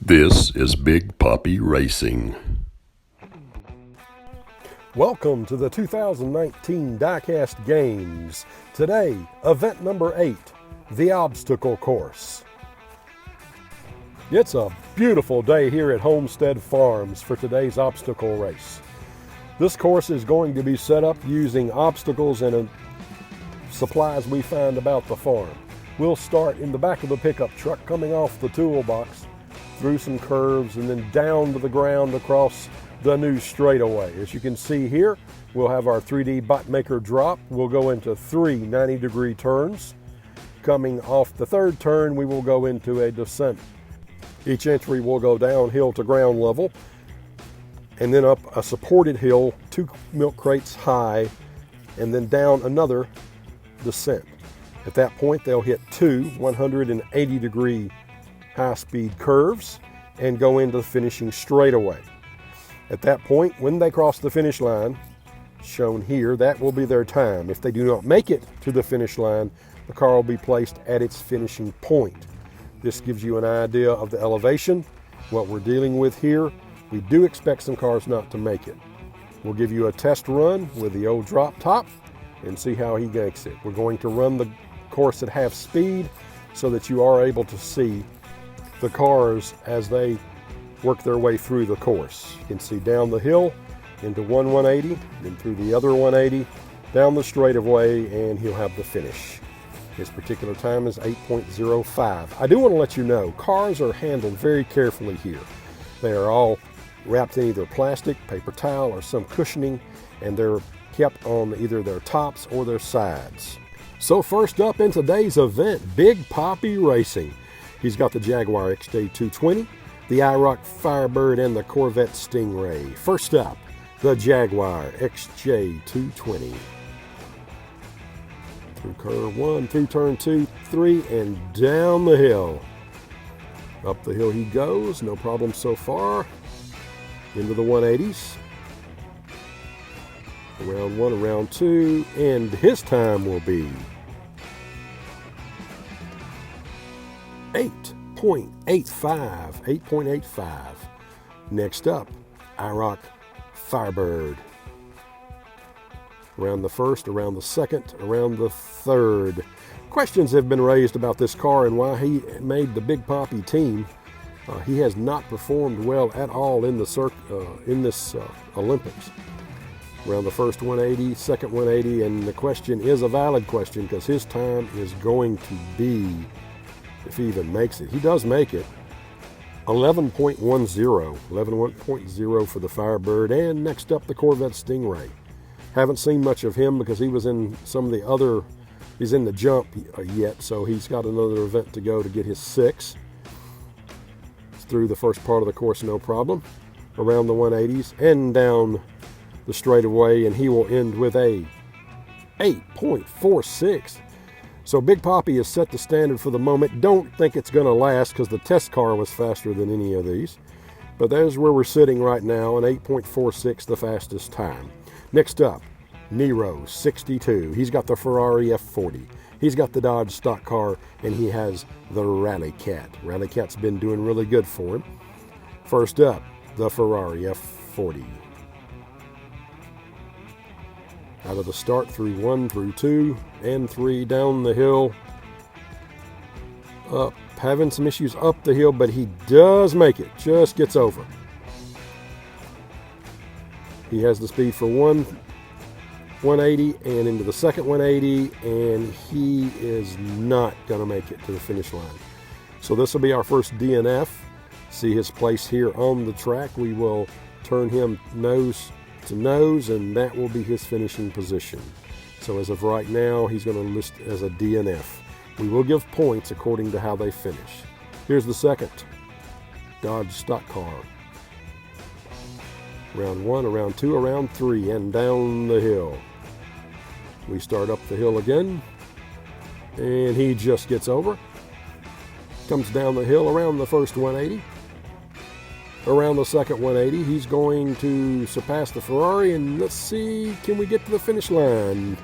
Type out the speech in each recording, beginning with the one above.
This is Big Poppy Racing. Welcome to the 2019 Diecast Games. Today, event number 8, the obstacle course. It's a beautiful day here at Homestead Farms for today's obstacle race. This course is going to be set up using obstacles and supplies we find about the farm. We'll start in the back of the pickup truck coming off the toolbox, through some curves, and then down to the ground across the new straightaway. As you can see here, we'll have our 3D bot maker drop. We'll go into 3 90-degree turns. Coming off the third turn, we will go into a descent. Each entry will go downhill to ground level and then up a supported hill 2 milk crates high, and then down another descent. At that point, they'll hit 2 180-degree high-speed curves and go into the finishing straightaway. At that point, when they cross the finish line, shown here, that will be their time. If they do not make it to the finish line, the car will be placed at its finishing point. This gives you an idea of the elevation, what we're dealing with here. We do expect some cars not to make it. We'll give you a test run with the old drop top and see how he makes it. We're going to run the course at half speed so that you are able to see the cars as they work their way through the course. You can see down the hill into one 180, then through the other 180, down the straightaway, and he'll have the finish. His particular time is 8.05. I do want to let you know, cars are handled very carefully here. They are all wrapped in either plastic, paper towel, or some cushioning, and they're kept on either their tops or their sides. So first up in today's event, Big Poppy Racing. He's got the Jaguar XJ220, the IROC Firebird, and the Corvette Stingray. First up, the Jaguar XJ220. Through curve 1, through turn 2, 3, and down the hill. Up the hill he goes, no problem so far. Into the 180s. Around 1, around 2, and his time will be 8.85. Next up, IROC Firebird. Around the first, around the second, around the third. Questions have been raised about this car and why he made the Big Poppy team. He has not performed well at all in this Olympics. Around the first 180, second 180, and the question is a valid question because his time is going to be, if he even makes it, he does make it, 11.10 for the Firebird. And next up, the Corvette Stingray. Haven't seen much of him because he was in some of the other, he's in the jump yet, so he's got another event to go to get his 6. It's through the first part of the course, no problem. Around the 180s and down the straightaway, and he will end with a 8.46. So Big Poppy has set the standard for the moment. Don't think it's going to last because the test car was faster than any of these. But there's where we're sitting right now, an 8.46, the fastest time. Next up, Nero 62. He's got the Ferrari F40. He's got the Dodge stock car, and he has the Rally Cat. Rally Cat's been doing really good for him. First up, the Ferrari F40. Out of the start, through 1, through 2, and 3, down the hill. Up, having some issues up the hill, but he does make it, just gets over. He has the speed for 180 and into the second 180, and he is not going to make it to the finish line. So this will be our first DNF. See his place here on the track. We will turn him nose to nose, and that will be his finishing position. So as of right now, he's going to list as a DNF. We will give points according to how they finish. Here's the second Dodge stock car. Round 1, around 2, around 3, and down the hill. We start up the hill again, and he just gets over. Comes down the hill around the first 180. Around the second 180, he's going to surpass the Ferrari, and let's see, can we get to the finish line?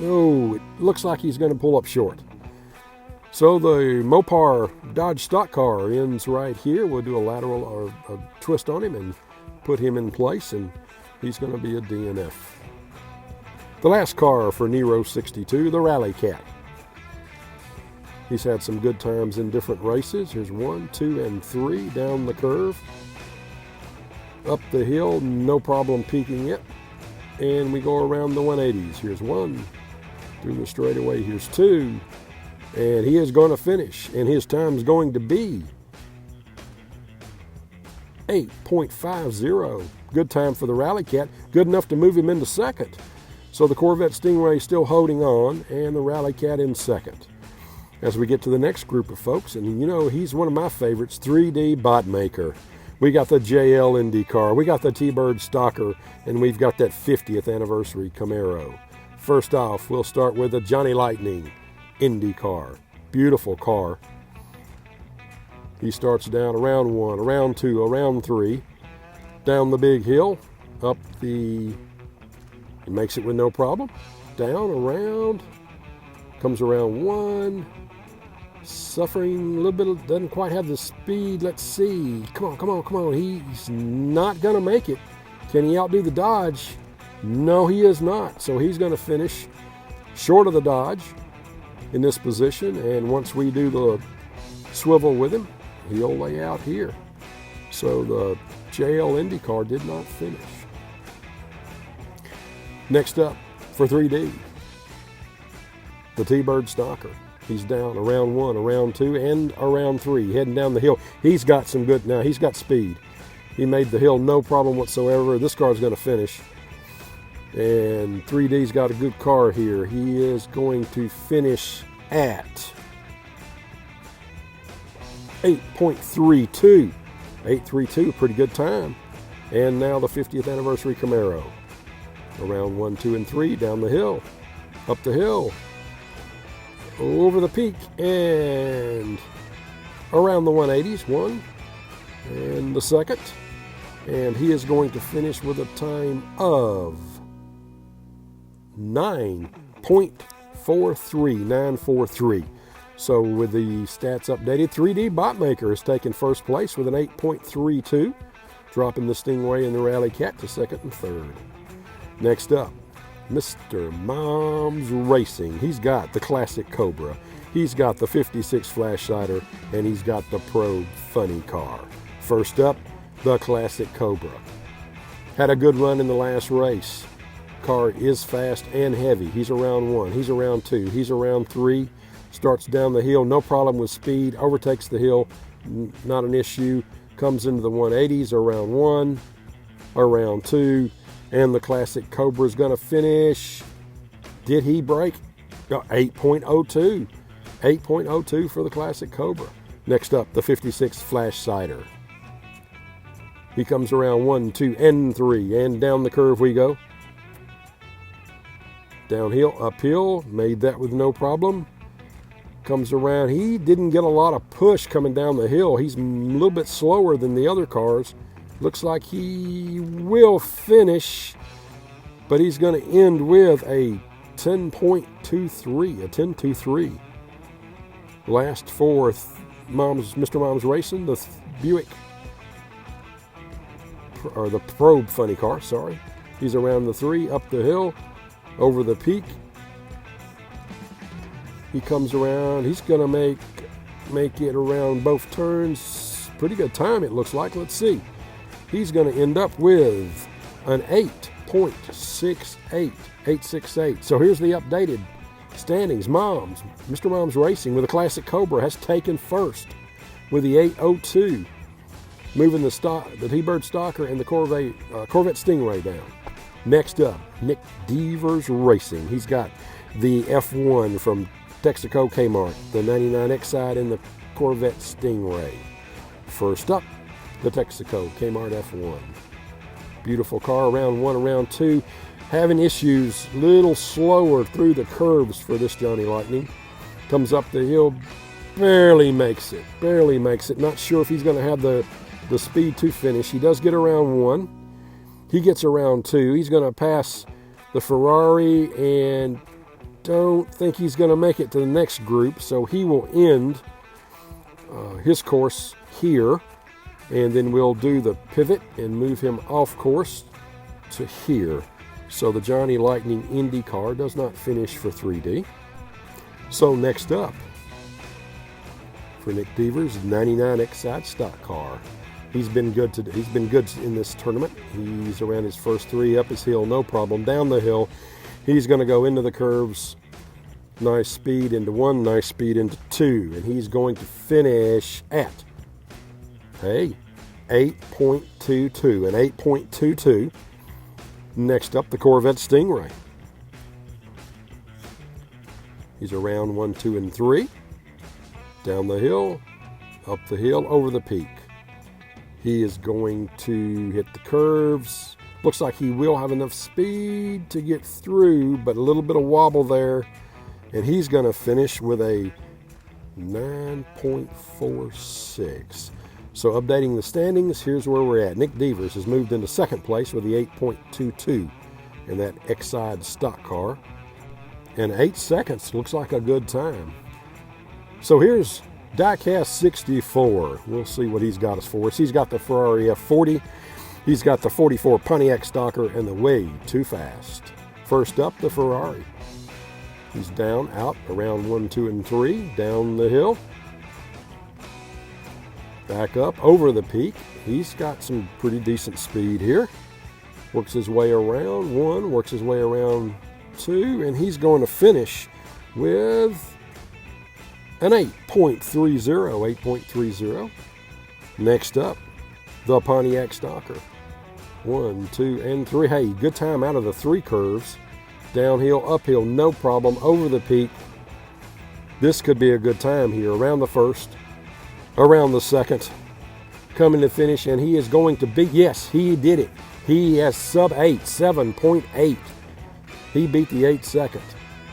Oh, it looks like he's going to pull up short. So the Mopar Dodge stock car ends right here. We'll do a lateral or a twist on him and put him in place, and he's going to be a DNF. The last car for Nero 62, the Rally Cat. He's had some good times in different races. Here's 1, 2, and 3 down the curve. Up the hill, no problem peaking it. And we go around the 180s. Here's 1, through the straightaway. Here's 2. And he is going to finish, and his time is going to be 8.50. Good time for the Rally Cat. Good enough to move him into second. So the Corvette Stingray still holding on, and the Rally Cat in second. As we get to the next group of folks, and you know, he's one of my favorites, 3D Bot Maker. We got the JL IndyCar, we got the T-Bird Stalker, and we've got that 50th anniversary Camaro. First off, we'll start with the Johnny Lightning IndyCar. Beautiful car. He starts down around 1, around 2, around 3, down the big hill, up the, he makes it with no problem, down, around, comes around 1, suffering a little bit, doesn't quite have the speed. Let's see, come on, he's not gonna make it. Can he outdo the Dodge? No, he is not. So he's gonna finish short of the Dodge in this position, and once we do the swivel with him, he'll lay out here. So the JL IndyCar did not finish. Next up for 3D, the T-Bird Stalker. He's down around 1, around 2, and around 3, heading down the hill. He's got some good, now he's got speed. He made the hill no problem whatsoever. This car's going to finish. And 3D's got a good car here. He is going to finish at 8.32. 8.32, pretty good time. And now the 50th anniversary Camaro. Around 1, 2, and 3, down the hill, up the hill, over the peak, and around the 180s, 1, and the second. And he is going to finish with a time of 9.43. So with the stats updated, 3D Botmaker is taking first place with an 8.32, dropping the Stingray and the Rally Cat to second and third. Next up, Mr. Mom's Racing. He's got the classic Cobra. He's got the 56 Flash Cider, and he's got the Probe Funny Car. First up, the classic Cobra. Had a good run in the last race. Car is fast and heavy. He's around 1, he's around 2, he's around 3. Starts down the hill, no problem with speed. Overtakes the hill, not an issue. Comes into the 180s, around 1, around 2. And the classic Cobra is going to finish. Did he break? 8.02. 8.02 for the classic Cobra. Next up, the 56 Flash Cider. He comes around 1, 2, and 3. And down the curve we go. Downhill, uphill. Made that with no problem. Comes around. He didn't get a lot of push coming down the hill. He's a little bit slower than the other cars. Looks like he will finish, but he's going to end with a 10.23, a 10.23. Last for Mr. Mom's Racing, the Buick, or the Probe Funny Car, sorry. He's around the 3, up the hill, over the peak. He comes around. He's going to make it around both turns. Pretty good time, it looks like. Let's see. He's going to end up with an 8.68, 8.68. So here's the updated standings. Mr. Mom's Racing with the classic Cobra has taken first with the 8.02, moving the T-Bird Stalker and the Corvette Stingray down. Next up, Nick Devers Racing. He's got the F1 from Texaco Kmart, the 99 X-Side, and the Corvette Stingray. First up, the Texaco Kmart F1. Beautiful car, around 1, around 2. Having issues, little slower through the curves for this Johnny Lightning. Comes up the hill, barely makes it. Not sure if he's going to have the speed to finish. He does get around 1. He gets around 2. He's going to pass the Ferrari and don't think he's going to make it to the next group, so he will end his course here, and then we'll do the pivot and move him off course to here. So the Johnny Lightning Indy car does not finish for 3D. So next up, for Nick Devers, 99 Exide stock car. He's been good in this tournament. He's around his first 3 up his hill, no problem. Down the hill, he's going to go into the curves, nice speed into 1, nice speed into 2, and he's going to finish at 8.22, an 8.22. Next up, the Corvette Stingray. He's around 1, 2, and 3. Down the hill, up the hill, over the peak. He is going to hit the curves. Looks like he will have enough speed to get through, but a little bit of wobble there. And he's going to finish with a 9.46. So updating the standings, here's where we're at. Nick Devers has moved into second place with the 8.22 in that Exide stock car. And 8 seconds looks like a good time. So here's Diecast 64. We'll see what he's got us for us. He's got the Ferrari F40. He's got the 44 Pontiac Stalker and the Way Too Fast. First up, the Ferrari. He's down, out, around 1, 2, and 3. Down the hill. Back up, over the peak. He's got some pretty decent speed here. Works his way around 1, works his way around 2, and he's going to finish with an 8.30. Next up, the Pontiac Stalker. 1, 2, and 3. Hey, good time out of the 3 curves. Downhill, uphill, no problem. Over the peak. This could be a good time here. Around the first, around the second, coming to finish, and he is going to beat, yes, he did it. He has sub 8, 7.8. He beat the 8 second.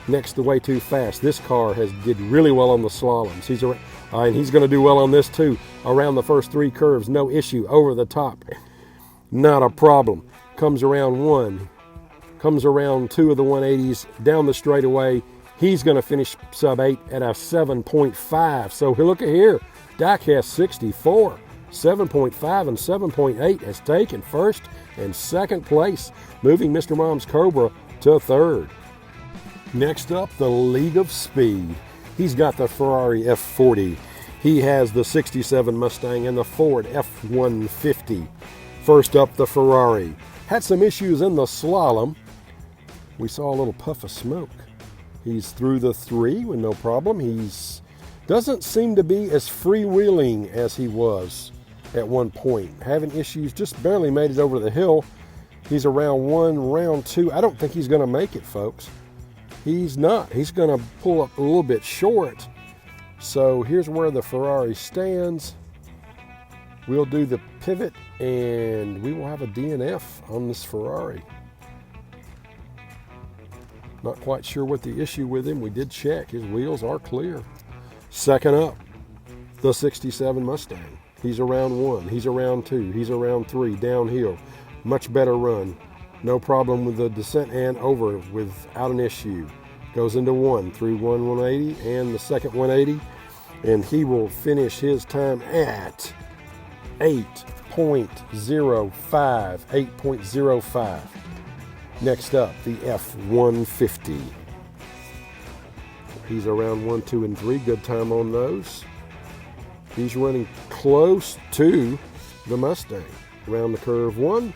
Next, the Way Too Fast. This car did really well on the slaloms. And he's going to do well on this too. Around the first 3 curves, no issue. Over the top, not a problem. Comes around 1, comes around 2 of the 180s, down the straightaway. He's going to finish sub 8 at a 7.5. So look at here, Diecast 64, 7.5 and 7.8 has taken first and second place, moving Mr. Mom's Cobra to third. Next up, the League of Speed. He's got the Ferrari F40. He has the 67 Mustang and the Ford F-150. First up, the Ferrari. Had some issues in the slalom. We saw a little puff of smoke. He's through the 3 with no problem. He's doesn't seem to be as freewheeling as he was at one point. Having issues, just barely made it over the hill. He's around 1, round 2. I don't think he's going to make it, folks. He's not. He's going to pull up a little bit short. So here's where the Ferrari stands. We'll do the pivot, and we will have a DNF on this Ferrari. Not quite sure what the issue with him. We did check. His wheels are clear. Second up, the 67 Mustang. He's around 1. He's around 2. He's around 3. Downhill. Much better run. No problem with the descent and over without an issue. Goes into 1 through 180 and the second 180. And he will finish his time at 8.05. 8.05. Next up, the F-150. He's around 1, 2, and 3. Good time on those. He's running close to the Mustang. Around the curve 1,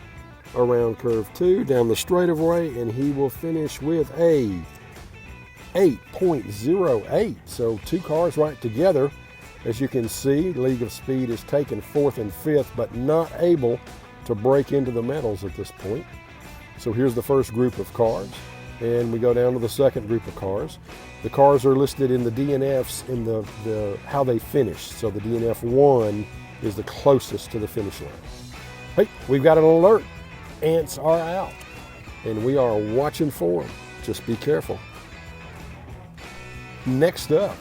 around curve 2, down the straightaway, and he will finish with a 8.08. So 2 cars right together. As you can see, League of Speed is taking 4th and 5th, but not able to break into the medals at this point. So here's the first group of cars, and we go down to the second group of cars. The cars are listed in the DNFs in the how they finished. So the DNF 1 is the closest to the finish line. Hey, we've got an alert. Ants are out, and we are watching for them. Just be careful. Next up,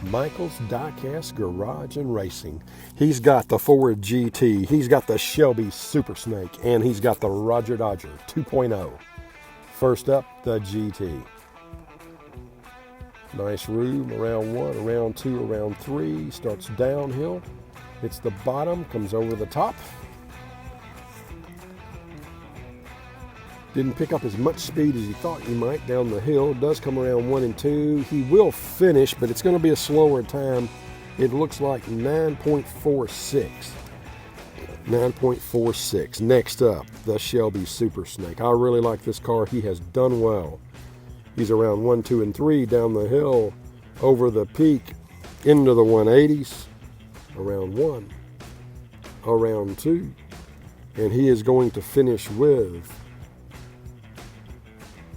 Michael's Diecast Garage and Racing. He's got the Ford GT, he's got the Shelby Super Snake, and he's got the Roger Dodger 2.0. First up, the GT. Nice room, around 1, around 2, around 3, starts downhill, hits the bottom, comes over the top. Didn't pick up as much speed as he thought he might down the hill. Does come around 1 and 2. He will finish, but it's going to be a slower time. It looks like 9.46. 9.46. Next up, the Shelby Super Snake. I really like this car. He has done well. He's around 1, 2, and 3 down the hill, over the peak, into the 180s, around 1, around 2, and he is going to finish with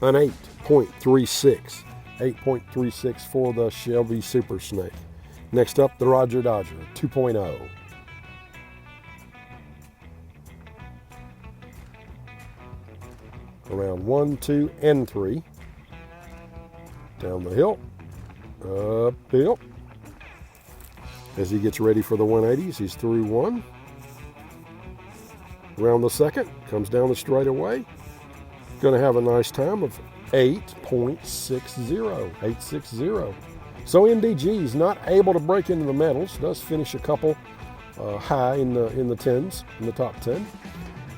an 8.36. 8.36 for the Shelby Super Snake. Next up, the Roger Dodger 2.0. Around 1, 2, and 3. Down the hill, uphill. As he gets ready for the 180s, he's through 1. Around the second, comes down the straightaway. Going to have a nice time of 8.60. 8.60. So MDG is not able to break into the medals. Does finish a couple high in the 10s, in the top 10.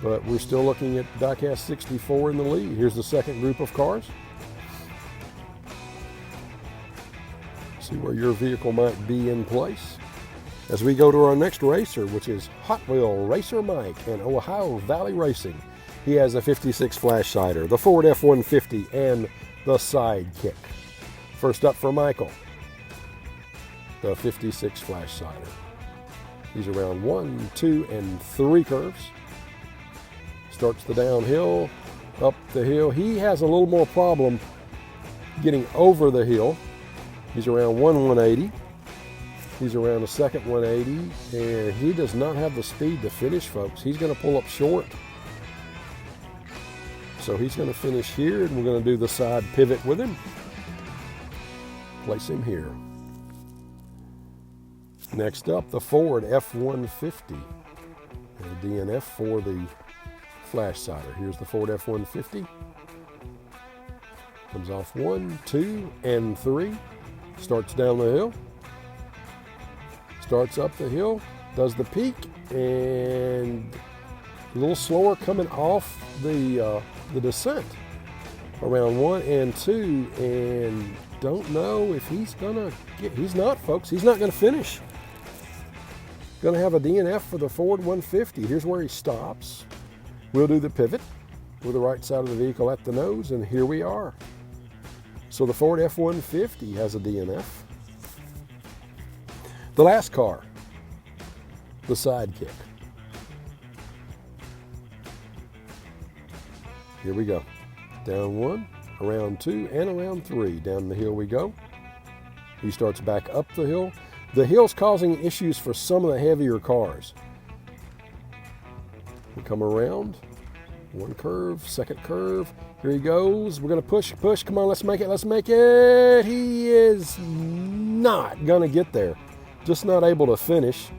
But we're still looking at Diecast 64 in the lead. Here's the second group of cars. See where your vehicle might be in place. As we go to our next racer, which is Hot Wheel Racer Mike and Ohio Valley Racing. He has a 56 Flash Sider, the Ford F-150, and the Sidekick. First up for Michael, the 56 Flash Sider. He's around 1, 2, and 3 curves. Starts the downhill, up the hill. He has a little more problem getting over the hill. He's around 180. He's around the second 180, and he does not have the speed to finish, folks. He's going to pull up short. So he's going to finish here, and we're going to do the side pivot with him. Place him here. Next up, the Ford F-150. And a DNF for the Flash Sider. Here's the Ford F-150. Comes off 1, 2, and 3. Starts down the hill, starts up the hill, does the peak, and a little slower coming off the descent. Around 1 and 2, and don't know if he's gonna get. He's not, folks. He's not gonna finish. Gonna have a DNF for the Ford 150. Here's where he stops. We'll do the pivot with the right side of the vehicle at the nose, and here we are. So the Ford F-150 has a DNF. The last car, the Sidekick. Here we go. Down 1, around 2, and around 3. Down the hill we go. He starts back up the hill. The hill's causing issues for some of the heavier cars. We come around. 1 curve, second curve. Here he goes. We're going to push. Come on, let's make it. Let's make it. He is not going to get there. Just not able to finish.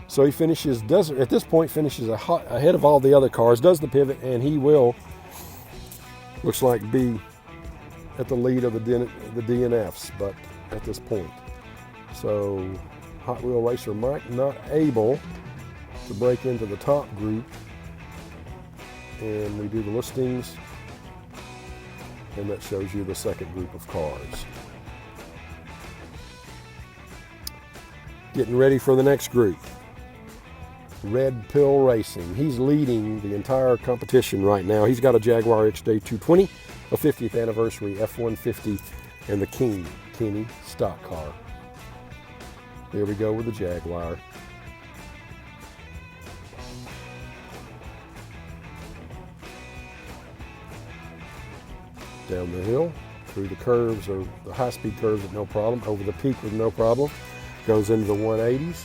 So he finishes, at this point, finishes ahead of all the other cars, does the pivot, and he will, looks like, be at the lead of the DNFs, but at this point. So Hot Wheel Racer Mike not able to break into the top group. And we do the listings, and that shows you the second group of cars. Getting ready for the next group. Red Pill Racing. He's leading the entire competition right now. He's got a Jaguar XJ 220, a 50th anniversary F-150, and the Kenny stock car. There we go with the Jaguar. Down the hill, through the curves, or the high-speed curves with no problem, over the peak with no problem. Goes into the 180s.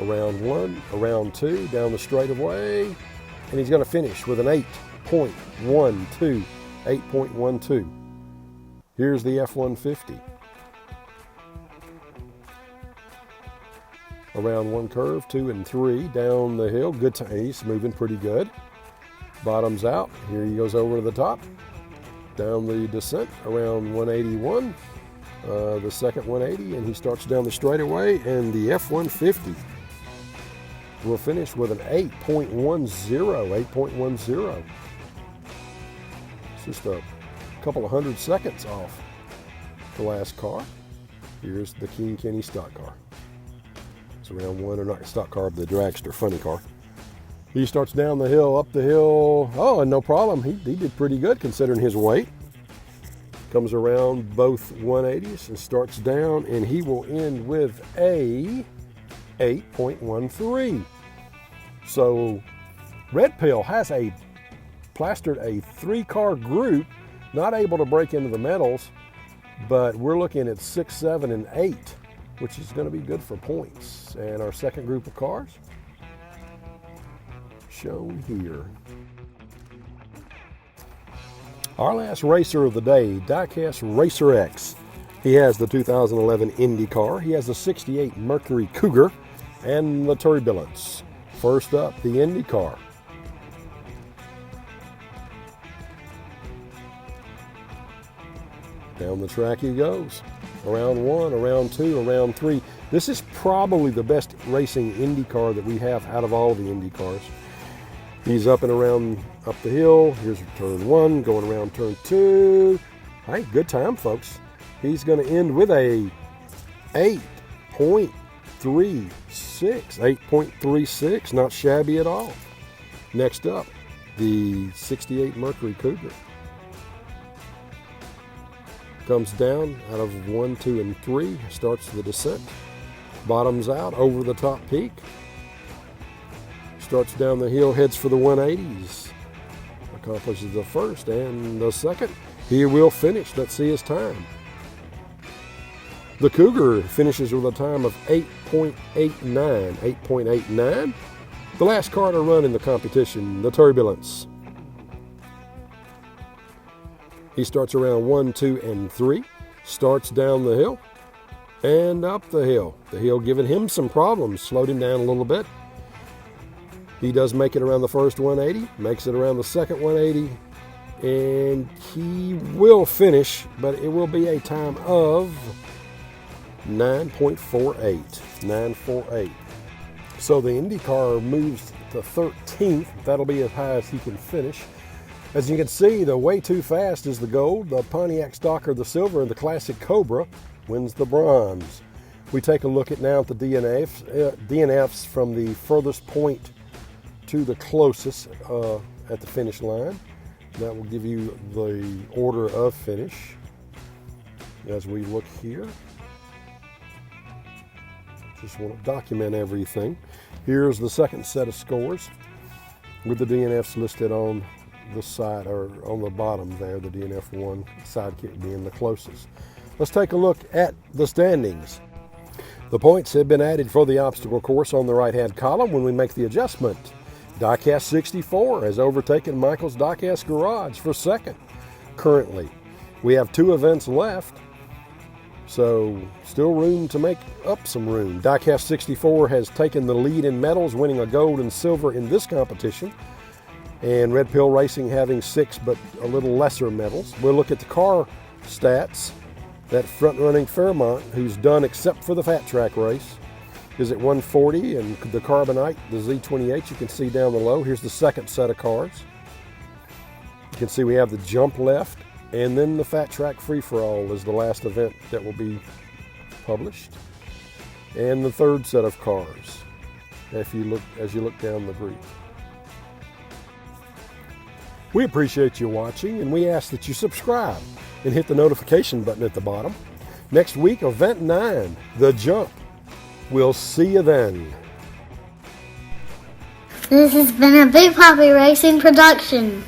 Around 1, around 2, down the straightaway, and he's going to finish with an 8.12. 8.12. Here's the F-150. Around 1 curve, 2 and 3, down the hill. Good time. He's moving pretty good. Bottoms out. Here he goes over to the top. down the descent around 181, the second 180, and he starts down the straightaway, and the F-150 will finish with an 8.10. It's just a couple of 100 seconds off the last car. Here's the King Kenny stock car. It's around one, or not stock car, but the dragster, funny car. He starts down the hill, up the hill. Oh, and no problem. He did pretty good considering his weight. Comes around both 180s and starts down, and he will end with a 8.13. So Red Pill has plastered a 3-car group, not able to break into the medals, but we're looking at 6, 7, and 8, which is going to be good for points. And our second group of cars, shown here. Our last racer of the day, Diecast Racer X. He has the 2011 Indy car. He has the 68 Mercury Cougar and the Turbulence. First up, the Indy car. Down the track he goes. Around 1, around 2, around 3. This is probably the best racing Indy car that we have out of all the Indy cars. He's up and around up the hill. Here's turn 1, going around turn 2. Hey, good time, folks. He's going to end with a 8.36, not shabby at all. Next up, the 68 Mercury Cougar. Comes down out of 1, 2, and 3, starts the descent, bottoms out over the top peak, starts down the hill, heads for the 180s, accomplishes the first and the second. He will finish. Let's see his time. The Cougar finishes with a time of 8.89. The last car to run in the competition, the Turbulence. He starts around 1, 2, and 3, starts down the hill and up the hill. The hill giving him some problems, slowed him down a little bit. He does make it around the first 180, makes it around the second 180, and he will finish, but it will be a time of 9.48. So the IndyCar moves to 13th. That'll be as high as he can finish. As you can see, the Way Too Fast is the gold, the Pontiac Stalker the silver, and the Classic Cobra wins the bronze. We take a look at now at the DNFs from the furthest point to the closest at the finish line. That will give you the order of finish as we look here. Just want to document everything. Here's the second set of scores with the DNFs listed on the side, or on the bottom there, the DNF1 sidekick being the closest. Let's take a look at the standings. The points have been added for the obstacle course on the right-hand column when we make the adjustment. Diecast 64 has overtaken Michael's Diecast Garage for second currently. We have 2 events left, so still room to make up some room. Diecast 64 has taken the lead in medals, winning a gold and silver in this competition, and Red Pill Racing having 6 but a little lesser medals. We'll look at the car stats. That front-running Fairmont, who's done except for the fat track race, is at 140, and the Carbonite, the Z28, you can see down below. Here's the second set of cars. You can see we have the jump left, and then the fat track free-for-all is the last event that will be published. And the third set of cars, as you look down the group. We appreciate you watching, and we ask that you subscribe and hit the notification button at the bottom. Next week, Event 9, the jump. We'll see you then. This has been a Big Poppy Racing production.